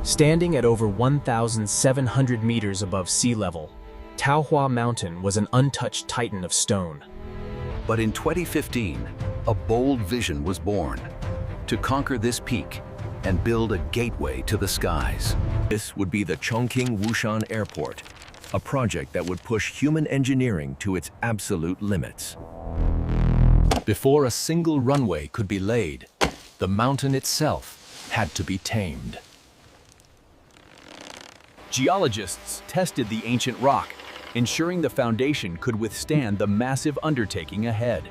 Standing at over 1,700 meters above sea level, Taohua Mountain was an untouched titan of stone. But in 2015, a bold vision was born: to conquer this peak and build a gateway to the skies. This would be the Chongqing-Wushan Airport, a project that would push human engineering to its absolute limits. Before a single runway could be laid, the mountain itself had to be tamed. Geologists tested the ancient rock, ensuring the foundation could withstand the massive undertaking ahead.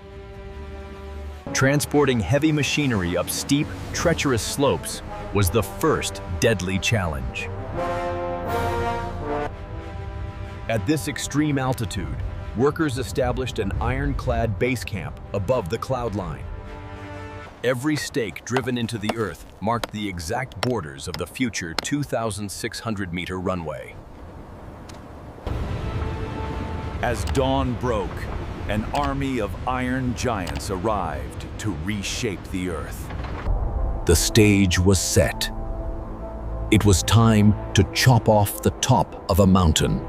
Transporting heavy machinery up steep, treacherous slopes was the first deadly challenge. At this extreme altitude, workers established an ironclad base camp above the cloud line. Every stake driven into the earth marked the exact borders of the future 2,600-meter runway. As dawn broke, an army of iron giants arrived to reshape the earth. The stage was set. It was time to chop off the top of a mountain.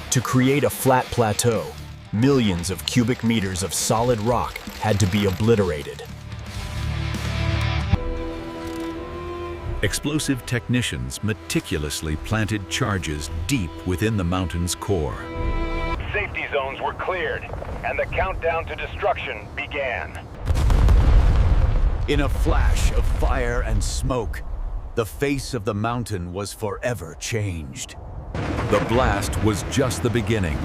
To create a flat plateau, millions of cubic meters of solid rock had to be obliterated. Explosive technicians meticulously planted charges deep within the mountain's core. Safety zones were cleared, and the countdown to destruction began. In a flash of fire and smoke, the face of the mountain was forever changed. The blast was just the beginning.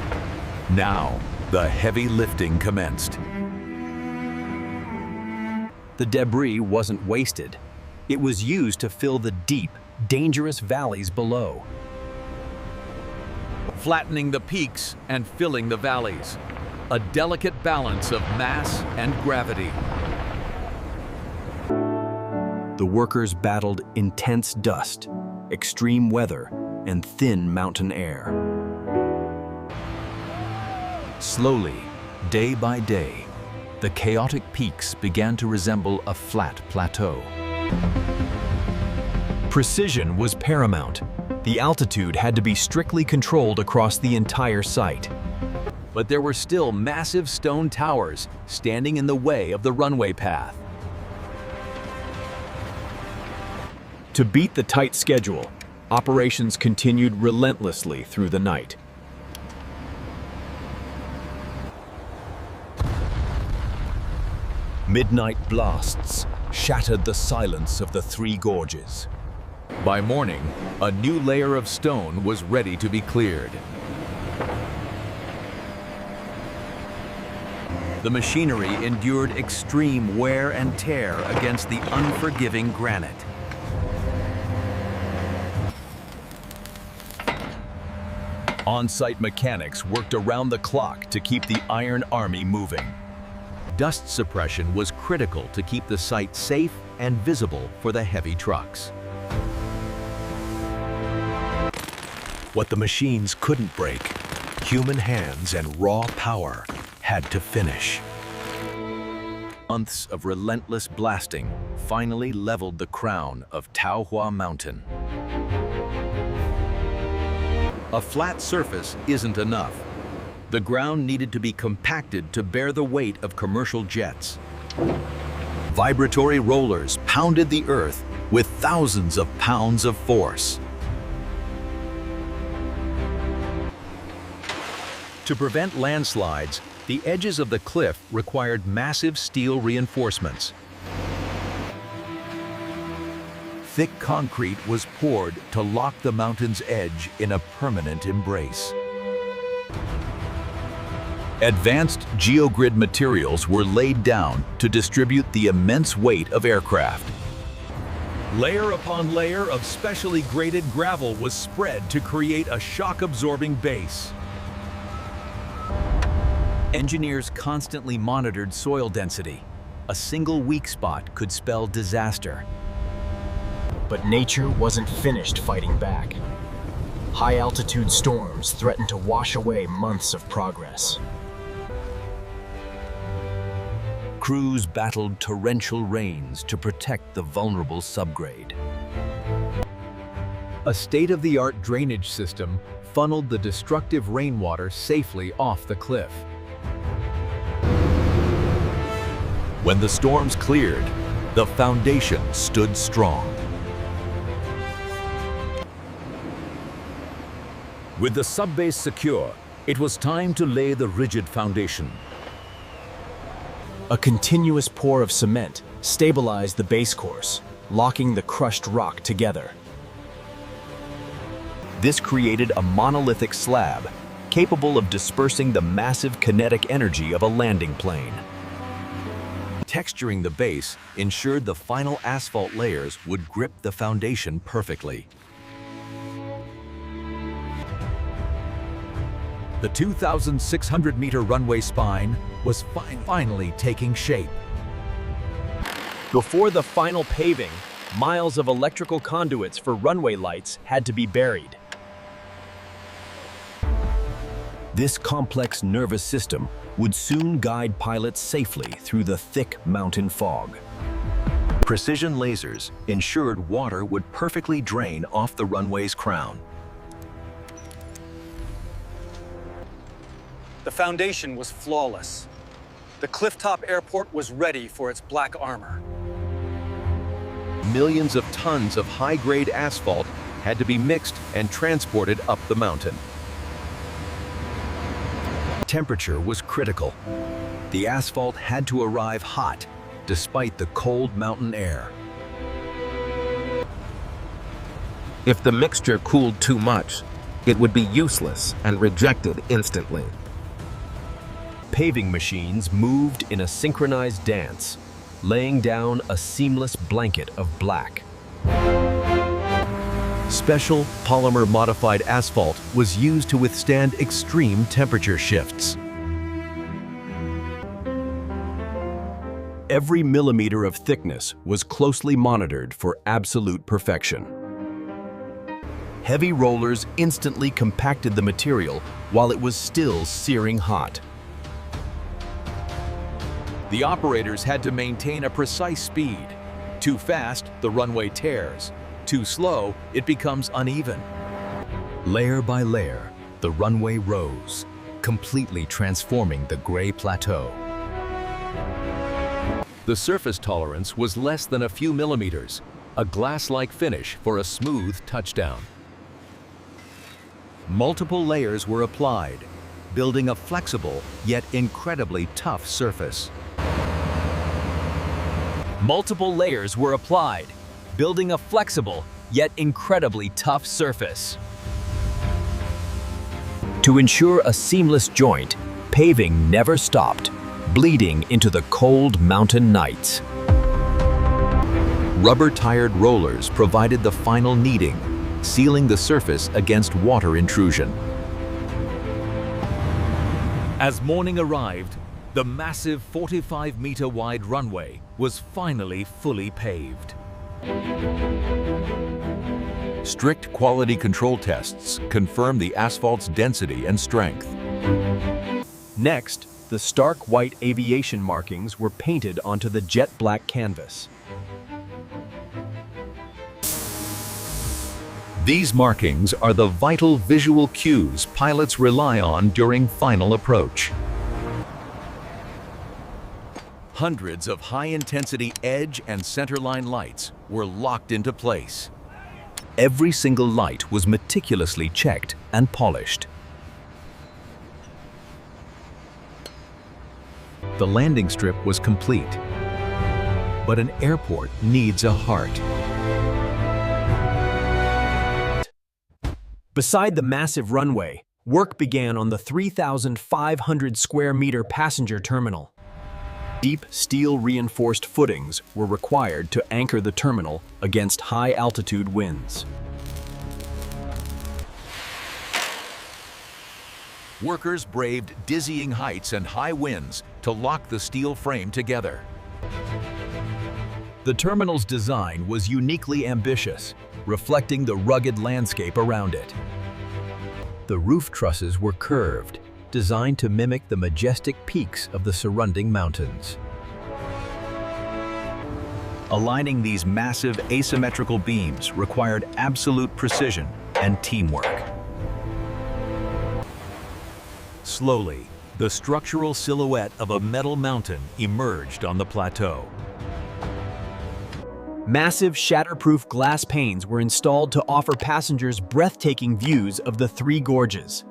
Now, the heavy lifting commenced. The debris wasn't wasted. It was used to fill the deep, dangerous valleys below, flattening the peaks and filling the valleys. A delicate balance of mass and gravity. The workers battled intense dust, extreme weather, and thin mountain air. Slowly, day by day, the chaotic peaks began to resemble a flat plateau. Precision was paramount. The altitude had to be strictly controlled across the entire site. But there were still massive stone towers standing in the way of the runway path. To beat the tight schedule, operations continued relentlessly through the night. Midnight blasts shattered the silence of the Three Gorges. By morning, a new layer of stone was ready to be cleared. The machinery endured extreme wear and tear against the unforgiving granite. On-site mechanics worked around the clock to keep the Iron Army moving. Dust suppression was critical to keep the site safe and visible for the heavy trucks. What the machines couldn't break, human hands and raw power had to finish. Months of relentless blasting finally leveled the crown of Taohua Mountain. A flat surface isn't enough. The ground needed to be compacted to bear the weight of commercial jets. Vibratory rollers pounded the earth with thousands of pounds of force. To prevent landslides, the edges of the cliff required massive steel reinforcements. Thick concrete was poured to lock the mountain's edge in a permanent embrace. Advanced geogrid materials were laid down to distribute the immense weight of aircraft. Layer upon layer of specially graded gravel was spread to create a shock-absorbing base. Engineers constantly monitored soil density. A single weak spot could spell disaster. But nature wasn't finished fighting back. High-altitude storms threatened to wash away months of progress. Crews battled torrential rains to protect the vulnerable subgrade. A state-of-the-art drainage system funneled the destructive rainwater safely off the cliff. When the storms cleared, the foundation stood strong. With the subbase secure, it was time to lay the rigid foundation. A continuous pour of cement stabilized the base course, locking the crushed rock together. This created a monolithic slab, capable of dispersing the massive kinetic energy of a landing plane. Texturing the base ensured the final asphalt layers would grip the foundation perfectly. The 2,600-meter runway spine was finally taking shape. Before the final paving, miles of electrical conduits for runway lights had to be buried. This complex nervous system would soon guide pilots safely through the thick mountain fog. Precision lasers ensured water would perfectly drain off the runway's crown. The foundation was flawless. The clifftop airport was ready for its black armor. Millions of tons of high-grade asphalt had to be mixed and transported up the mountain. Temperature was critical. The asphalt had to arrive hot, despite the cold mountain air. If the mixture cooled too much, it would be useless and rejected instantly. Paving machines moved in a synchronized dance, laying down a seamless blanket of black. Special polymer-modified asphalt was used to withstand extreme temperature shifts. Every millimeter of thickness was closely monitored for absolute perfection. Heavy rollers instantly compacted the material while it was still searing hot. The operators had to maintain a precise speed. Too fast, the runway tears. Too slow, it becomes uneven. Layer by layer, the runway rose, completely transforming the gray plateau. The surface tolerance was less than a few millimeters, a glass-like finish for a smooth touchdown. Multiple layers were applied, building a flexible yet incredibly tough surface. Multiple layers were applied, building a flexible yet incredibly tough surface. To ensure a seamless joint, paving never stopped, bleeding into the cold mountain nights. Rubber-tired rollers provided the final kneading, sealing the surface against water intrusion. As morning arrived, the massive 45-meter-wide runway was finally fully paved. Strict quality control tests confirmed the asphalt's density and strength. Next, the stark white aviation markings were painted onto the jet black canvas. These markings are the vital visual cues pilots rely on during final approach. Hundreds of high-intensity edge and centerline lights were locked into place. Every single light was meticulously checked and polished. The landing strip was complete. But an airport needs a heart. Beside the massive runway, work began on the 3,500 square meter passenger terminal. Deep steel-reinforced footings were required to anchor the terminal against high-altitude winds. Workers braved dizzying heights and high winds to lock the steel frame together. The terminal's design was uniquely ambitious, reflecting the rugged landscape around it. The roof trusses were curved, designed to mimic the majestic peaks of the surrounding mountains. Aligning these massive asymmetrical beams required absolute precision and teamwork. Slowly, the structural silhouette of a metal mountain emerged on the plateau. Massive shatterproof glass panes were installed to offer passengers breathtaking views of the three gorges.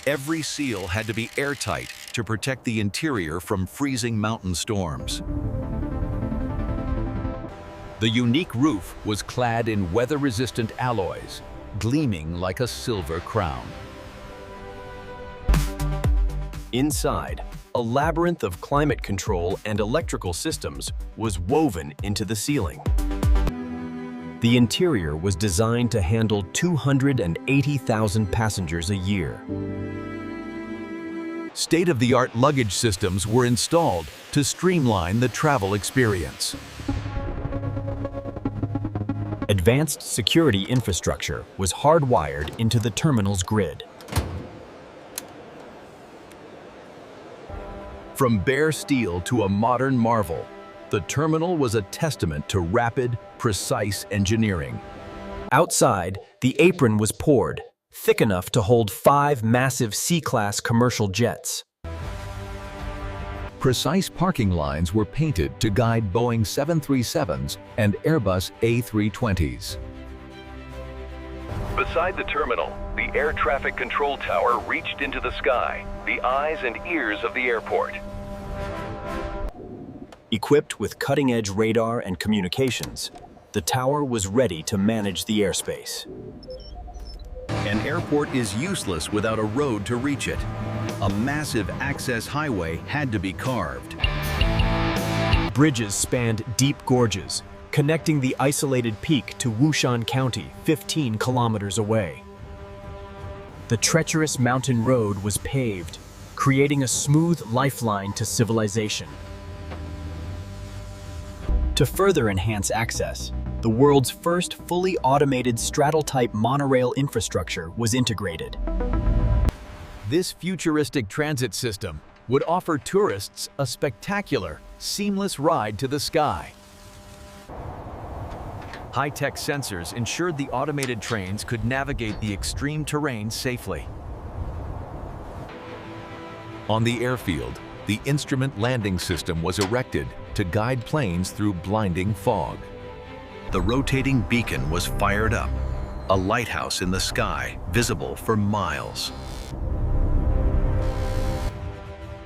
Every seal had to be airtight to protect the interior from freezing mountain storms. The unique roof was clad in weather-resistant alloys, gleaming like a silver crown. Inside, a labyrinth of climate control and electrical systems was woven into the ceiling. The interior was designed to handle 280,000 passengers a year. State-of-the-art luggage systems were installed to streamline the travel experience. Advanced security infrastructure was hardwired into the terminal's grid. From bare steel to a modern marvel, the terminal was a testament to rapid, precise engineering. Outside, the apron was poured, thick enough to hold 5 massive C-class commercial jets. Precise parking lines were painted to guide Boeing 737s and Airbus A320s. Beside the terminal, the air traffic control tower reached into the sky, the eyes and ears of the airport. Equipped with cutting-edge radar and communications, the tower was ready to manage the airspace. An airport is useless without a road to reach it. A massive access highway had to be carved. Bridges spanned deep gorges, connecting the isolated peak to Wushan County, 15 kilometers away. The treacherous mountain road was paved, creating a smooth lifeline to civilization. To further enhance access, the world's first fully automated straddle-type monorail infrastructure was integrated. This futuristic transit system would offer tourists a spectacular, seamless ride to the sky. High-tech sensors ensured the automated trains could navigate the extreme terrain safely. On the airfield, the instrument landing system was erected to guide planes through blinding fog. The rotating beacon was fired up, a lighthouse in the sky visible for miles.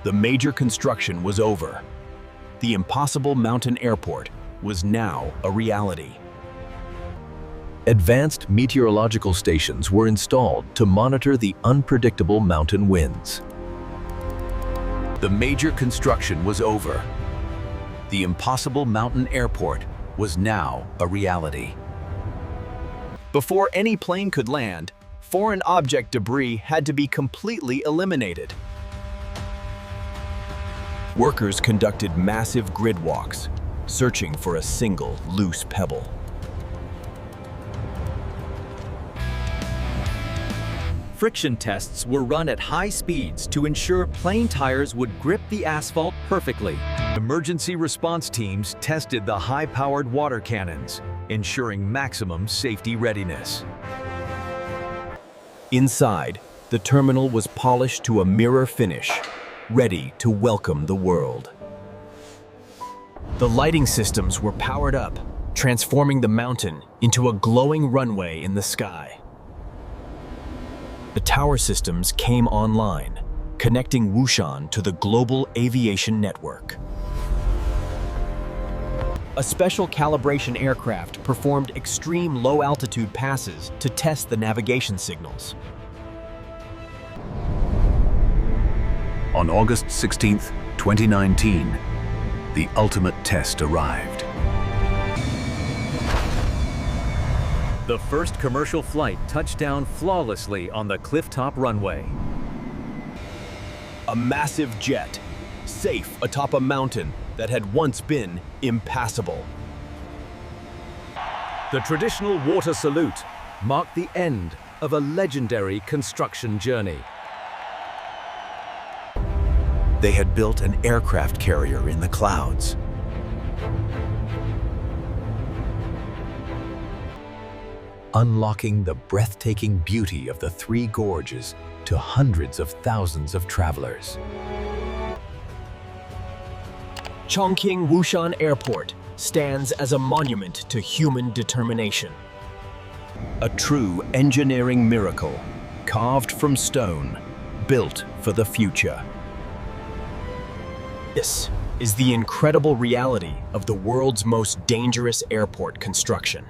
The major construction was over. The impossible mountain airport was now a reality. Advanced meteorological stations were installed to monitor the unpredictable mountain winds. The major construction was over. The impossible mountain airport was now a reality. Before any plane could land, foreign object debris had to be completely eliminated. Workers conducted massive grid walks, searching for a single loose pebble. Friction tests were run at high speeds to ensure plane tires would grip the asphalt perfectly. Emergency response teams tested the high-powered water cannons, ensuring maximum safety readiness. Inside, the terminal was polished to a mirror finish, ready to welcome the world. The lighting systems were powered up, transforming the mountain into a glowing runway in the sky. The tower systems came online, connecting Wushan to the global aviation network. A special calibration aircraft performed extreme low-altitude passes to test the navigation signals. On August 16, 2019, the ultimate test arrived. The first commercial flight touched down flawlessly on the clifftop runway. A massive jet, safe atop a mountain that had once been impassable. The traditional water salute marked the end of a legendary construction journey. They had built an aircraft carrier in the clouds. unlocking the breathtaking beauty of the Three Gorges to hundreds of thousands of travelers. Chongqing Wushan Airport stands as a monument to human determination. A true engineering miracle, carved from stone, built for the future. This is the incredible reality of the world's most dangerous airport construction.